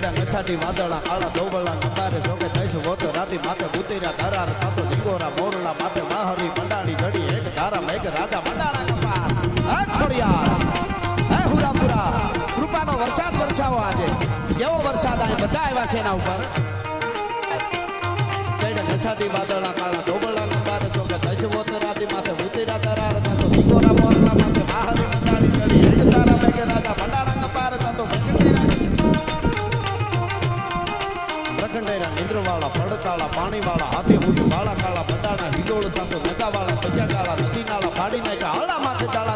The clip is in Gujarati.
ચૈડા નસાટી વાદળા કાળા દોબળા નંબારે જોકે થઈશું વોતો રાતી માથે બુતેરા ધરાર થાતો લીંગોરા મોરલા માથે માહરી મંડાણી ઘડી એક ધારા મેઘ રાજા મંડાણા કપાર હે ખોડિયાર હે હુરાપુરા કૃપાનો વરસાદ વરસાવો આજે કેવો વરસાદ આ બધા આવ્યા છે એના ઉપર ચૈડા નસાટી વાદળા કાળા દોબળા નંબારે જોકે થઈશું વોતો રાતી માથે બુતેરા ધરાર થાતો લીંગોરા મોરલા માથે માહરી મંડાણી ઘડી એક ધારા મેઘ રાજા મંડાણા કપાર થાતો પ્રખંડેરા નિંદ્રવાળા પડતાળા પાણીવાળા હાથી મૂઠ વાળા કાળા બટાણા હિંડોળ થતો નદાવાળા સજા કાળા નદી નાળા ફાડી નાખ્યા હળા માથે ચાળા